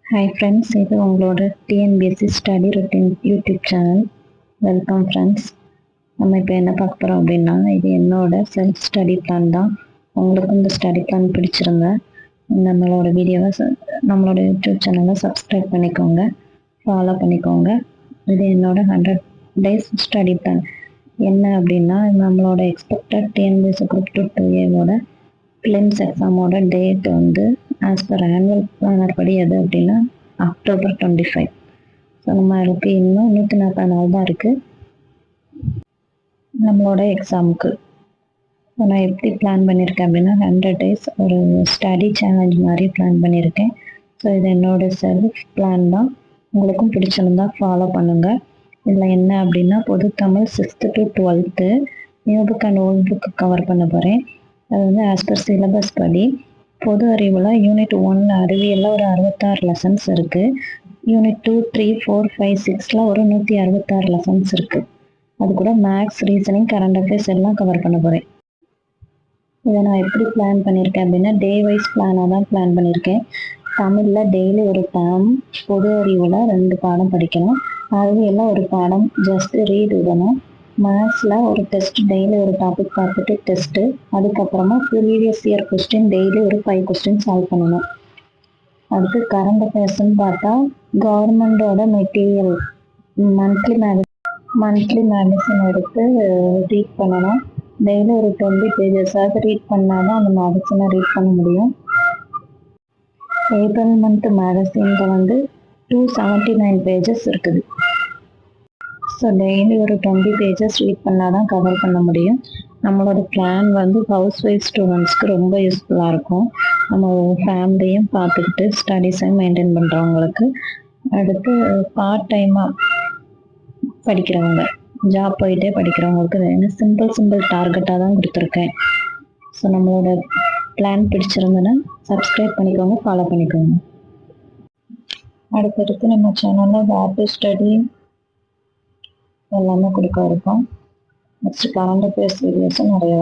Hi friends, இது உங்களோட TNPSC study routine YouTube channel. Welcome friends. நம்ம இப்போ என்ன பார்க்க போகிறோம் அப்படின்னா, இது என்னோட செல்ஃப் ஸ்டடி பிளான் தான். உங்களுக்கு இந்த ஸ்டடி பிளான் பிடிச்சிருந்தா நம்மளோட வீடியோவை நம்மளோட யூடியூப் சேனலை சப்ஸ்கிரைப் பண்ணிக்கோங்க, ஃபாலோ பண்ணிக்கோங்க. இது என்னோட 100 days ஸ்டடி பிளான். என்ன அப்படின்னா, நம்மளோட எக்ஸ்பெக்டட் டிஎன்பிஎஸ்சி குரூப் 2 பிலிம்ஸ் எக்ஸாமோட டேட் வந்து ஆஸ் பர் ஆனுவல் பிளானர் படி எது அப்படின்னா October 25. ஸோ நம்மளுக்கு இன்னும் 140 நாள் தான் இருக்குது நம்மளோட எக்ஸாமுக்கு. ஸோ நான் எப்படி பிளான் பண்ணியிருக்கேன் அப்படின்னா 100 days ஒரு ஸ்டடி சேலஞ்ச் மாதிரி பிளான் பண்ணியிருக்கேன். ஸோ இது என்னோட செல்ஃப் பிளான் தான். உங்களுக்கும் பிடிச்சிருந்தா ஃபாலோ பண்ணுங்கள். இதில் என்ன அப்படின்னா, பொது Tamil 6th to 12th new book and volt book cover பண்ண போகிறேன். அது வந்து ஆஸ் பர் சிலபஸ் படி பொது அறிவில் யூனிட் 1 அறிவியலில் ஒரு 66 லெசன்ஸ் இருக்குது. யூனிட் 2, 3, 4, 5, 6 ஒரு 166 லெசன்ஸ் இருக்குது. அது கூட மேக்ஸ், ரீசனிங், கரண்ட் அஃபேர்ஸ் எல்லாம் கவர் பண்ண போகிறேன். இதை நான் எப்படி பிளான் பண்ணியிருக்கேன் அப்படின்னா, டே வைஸ் பிளானாக தான் பிளான் பண்ணியிருக்கேன். தமிழில் டெய்லி ஒரு பாடம், பொது அறிவில் 2 பாடம் படிக்கணும், அறிவியலில் ஒரு பாடம் ஜஸ்ட் ரீட் விடணும், மேத்ஸில் ஒரு டெஸ்ட், டெய்லி ஒரு டாபிக் பார்த்துட்டு டெஸ்ட்டு, அதுக்கப்புறமா ப்ரீவியஸ் இயர் கொஸ்டின் டெய்லி ஒரு 5 கொஸ்டின் சால்வ் பண்ணணும். அடுத்து கரண்ட் அஃபேர்ஸ்ன்னு பார்த்தா, கவர்மெண்டோட மெட்டீரியல் மந்த்லி மேகசின் எடுத்து ரீட் பண்ணணும். டெய்லி ஒரு 20 பேஜஸாவது ரீட் பண்ணால் தான் அந்த மேகசினை ரீட் பண்ண முடியும். ஏப்ரல் மந்த் மேகசினில் வந்து 279 பேஜஸ் இருக்குது. ஸோ டெய்லி ஒரு 20 பேஜஸ் ரீட் பண்ணால் தான் கவர் பண்ண முடியும். நம்மளோட பிளான் வந்து ஹவுஸ் ஒய்ஃப் ஸ்டூடெண்ட்ஸ்க்கு ரொம்ப யூஸ்ஃபுல்லாக இருக்கும். நம்ம ஃபேமிலியும் பார்த்துக்கிட்டு ஸ்டடீஸையும் மெயின்டைன் பண்ணுறவங்களுக்கு. அடுத்து பார்ட் டைமாக படிக்கிறவங்க, ஜாப் போயிட்டே படிக்கிறவங்களுக்கு இது சிம்பிள் டார்கெட்டாக தான் கொடுத்துருக்கேன். ஸோ நம்மளோட பிளான் பிடிச்சிருந்ததுன்னா சப்ஸ்கிரைப் பண்ணிக்கோங்க, ஃபாலோ பண்ணிக்கோங்க. அடுத்தடுத்து நம்ம சேனலில் வாட் ஸ்டடி எல்லாமே கொடுக்க இருக்கோம். நெக்ஸ்ட் கரண்ட் அஃபேர்ஸ் வீடியோஸும் நிறைய